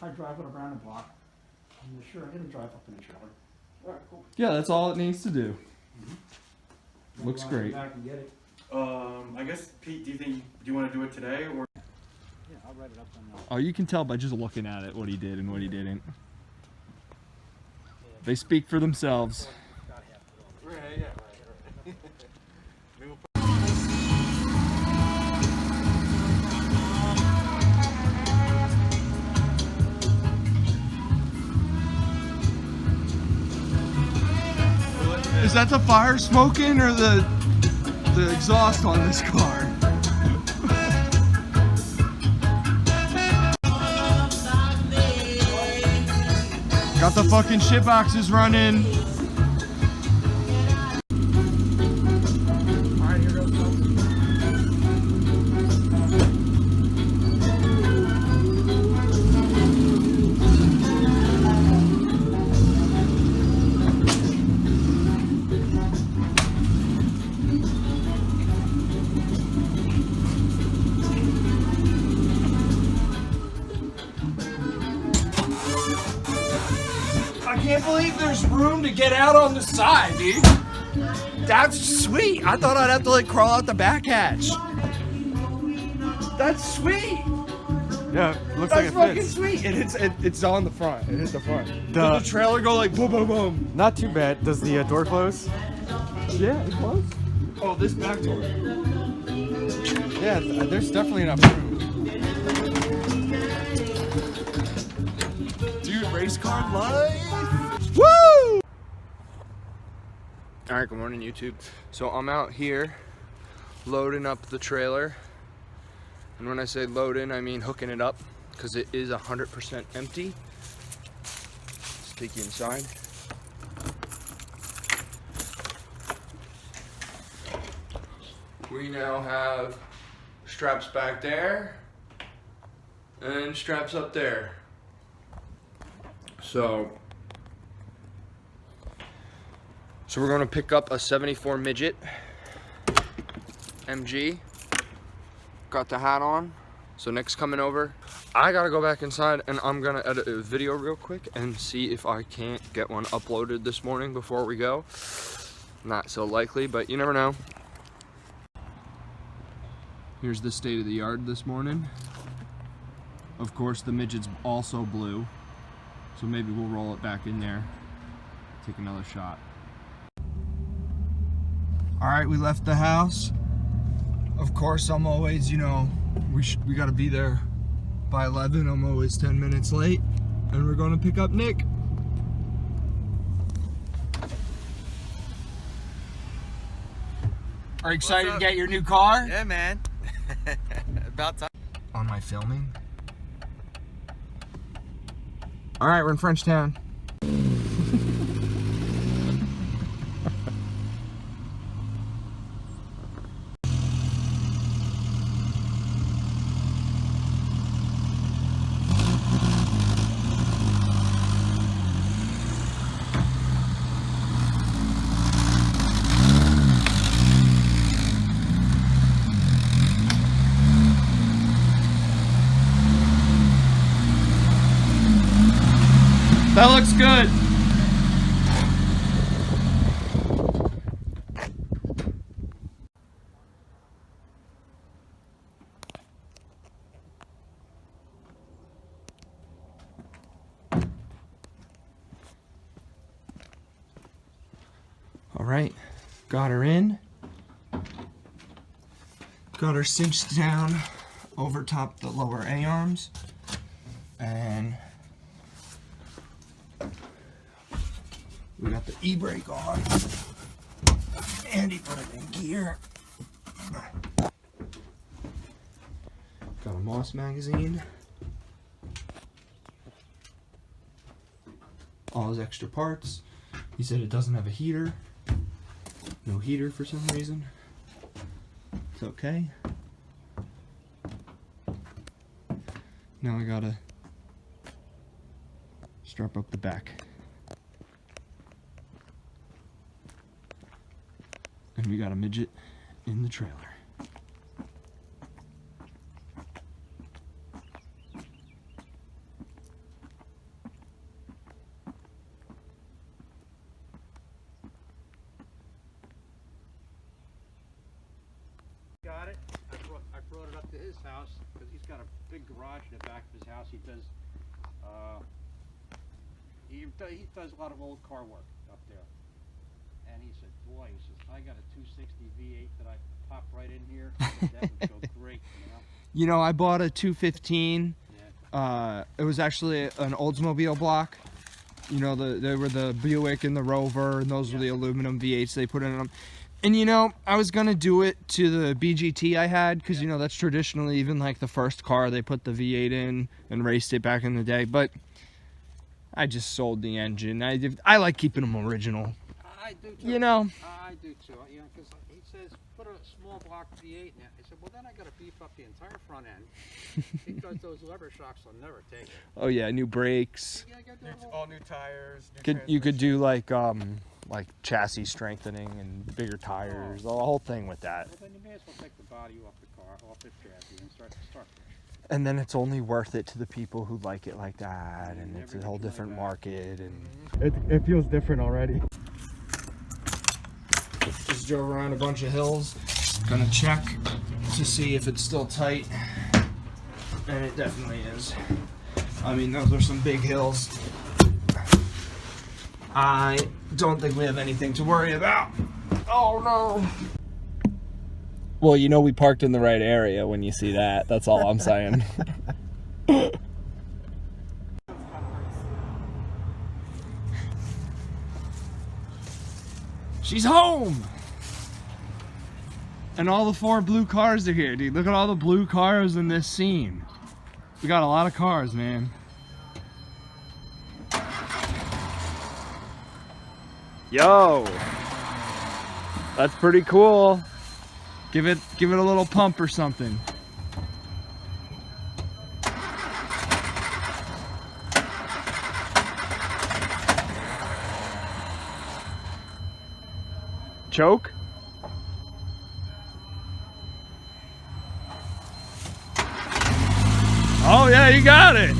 I drive it around the block. I'm sure I'm gonna drive up in the trailer. All right, cool. Yeah, that's all it needs to do. Looks Maybe I'll great. come back and get it. I guess, Pete, do you want to do it today or? Yeah, I'll write it up on the... Oh, you can tell by just looking at it what he did and what he didn't. They speak for themselves. Right, yeah, right. Is that the fire smoking or the exhaust on this car? Got the fucking shit boxes running. Alright, here goes something. I can't believe there's room to get out on the side, dude. That's sweet. I thought I'd have to like crawl out the back hatch. That's sweet. Yeah, looks That's fucking sweet. It's on the front. It hits the front. Does the trailer go like boom, boom, boom? Not too bad. Does the door close? Yeah, it closed. Oh, this back door. Yeah, there's definitely enough room. Dude, race car life. Woo! All right, good morning, YouTube. So I'm out here loading up the trailer. And when I say loading, I mean hooking it up because it is 100% empty. Let's take you inside. We now have straps back there and straps up there. So we're going to pick up a 74 Midget MG. Got the hat on. So Nick's coming over. I gotta go back inside and I'm gonna edit a video real quick and see if I can't get one uploaded this morning before we go. Not so likely, but you never know. Here's the state of the yard this morning. Of course, the Midget's also blue. So maybe we'll roll it back in there. Take another shot. All right, we left the house. Of course, I'm always, you know, we gotta be there by 11. I'm always 10 minutes late. And we're gonna pick up Nick. Are you excited to get your new car? Yeah, man. About time. On my filming. All right, we're in Frenchtown. That looks good. All right, got her in. Got her cinched down over top the lower A-arms. And we got the e-brake on. Andy put it in gear. Got a Moss magazine. All his extra parts. He said it doesn't have a heater. No heater for some reason. It's okay. Now I gotta strap up the back. And we got a Midget in the trailer. his house, because he's got a big garage in the back of his house. He does a lot of old car work up there. And he said, boy, he says, I got a 260 V8 that I pop right in here. That would go great, you know? You know, I bought a 215. Yeah. It was actually an Oldsmobile block. You know, they were the Buick and the Rover, and those were the aluminum V8s they put in them. And you know, I was gonna do it to the BGT I had, because you know that's traditionally even like the first car they put the V8 in and raced it back in the day. But I just sold the engine. I like keeping them original. I do too. You know. I do too. You know, because he says put a small block V8 in it. I said, well, then I got to beef up the entire front end because those lever shocks will never take it. Oh yeah, new brakes. Yeah, I got to do All new tires. New You could do like chassis strengthening and bigger tires, the whole thing with that. Well, then you may as well take the body off the car, off the chassis, and start fresh. And then it's only worth it to the people who like it like that, and it's a whole different market. And It feels different already. just drove around a bunch of hills, gonna check to see if it's still tight, and it definitely is. I mean, those are some big hills. I don't think we have anything to worry about. Oh no. Well, you know we parked in the right area when you see that. That's all I'm saying. She's home! And all the 4 blue cars are here, dude. Look at all the blue cars in this scene. We got a lot of cars, man. Yo! That's pretty cool. Give it a little pump or something. Choke? Oh yeah, you got it.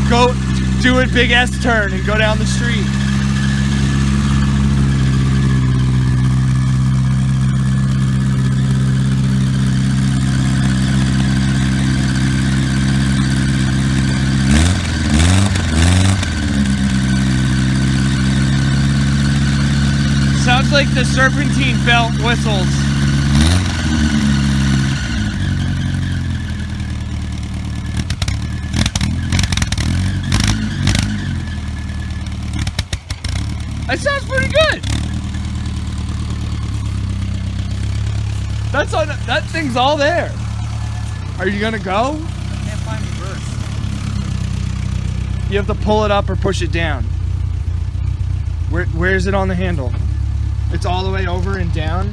Go do a big S turn and go down the street. Sounds like the serpentine belt whistles. That sounds pretty good. That's on. That thing's all there. Are you gonna go? I can't find reverse. You have to pull it up or push it down. Where is it on the handle? It's all the way over and down.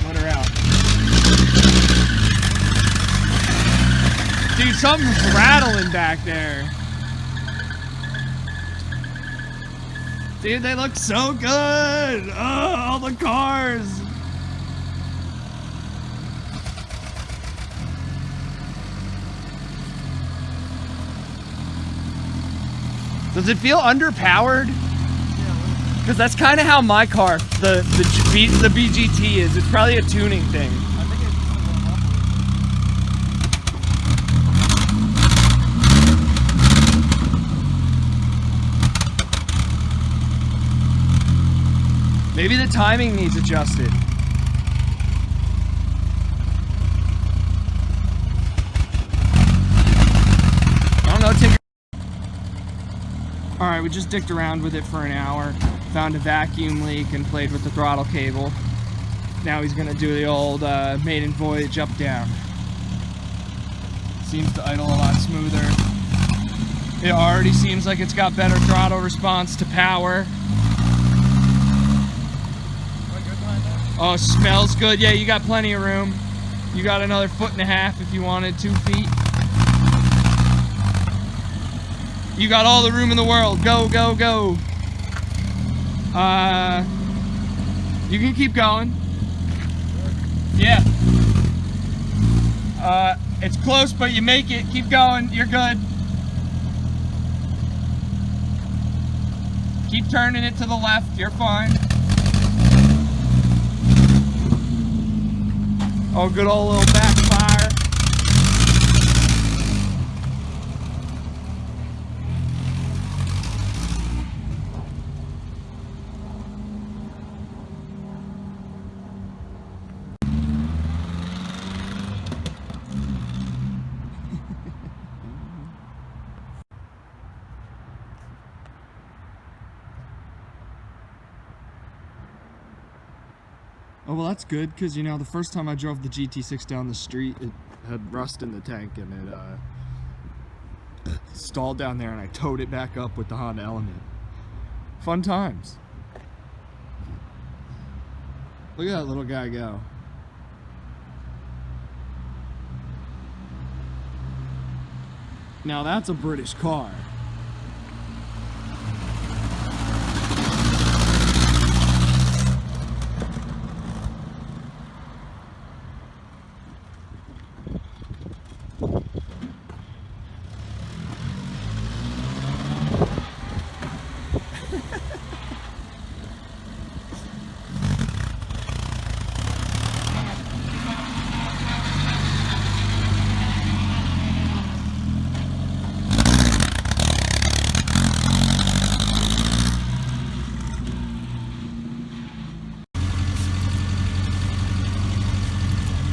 Let her out. Dude, something's rattling back there. Dude, they look so good! Oh, all the cars! Does it feel underpowered? Because that's kind of how my car, the BGT is. It's probably a tuning thing. I think it's Maybe the timing needs adjusted. I don't know, Alright, we just dicked around with it for an hour, found a vacuum leak and played with the throttle cable. Now he's gonna do the old maiden voyage up down. Seems to idle a lot smoother. It already seems like it's got better throttle response to power. Oh, smells good. Yeah, you got plenty of room. You got another 1.5 feet if you wanted, 2 feet. You got all the room in the world. Go, go, go. You can keep going. Yeah. It's close, but you make it. Keep going. You're good. Keep turning it to the left, you're fine. Oh, good old little backfire. Oh, well, that's good, because, you know, the first time I drove the GT6 down the street, it had rust in the tank, and it stalled down there, and I towed it back up with the Honda Element. Fun times. Look at that little guy go. Now that's a British car.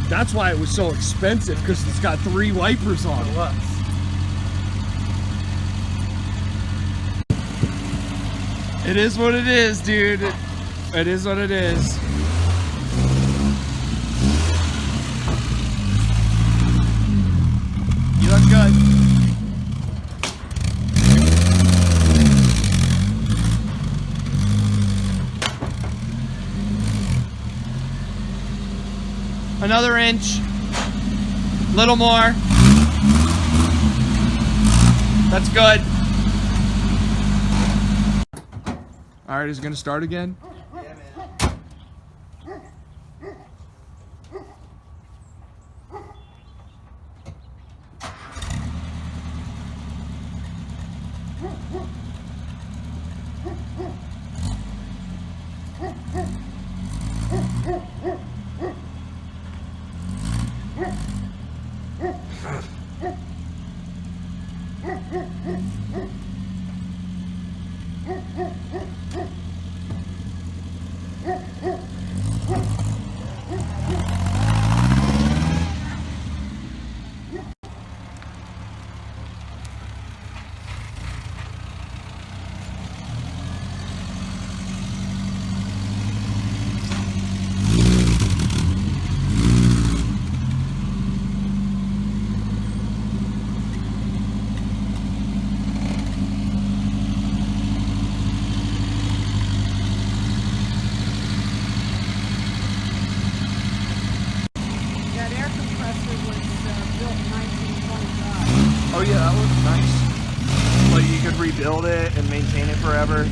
That's why it was so expensive, because it's got 3 wipers on it. It is what it is, dude. It is what it is. You look good. Another inch, little more. That's good. All right, is it gonna start again? Oh yeah, that looks nice. Like you could rebuild it and maintain it forever.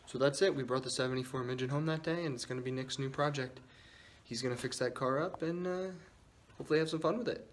So that's it. We brought the 74 Midget home that day, and it's going to be Nick's new project. He's going to fix that car up and hopefully have some fun with it.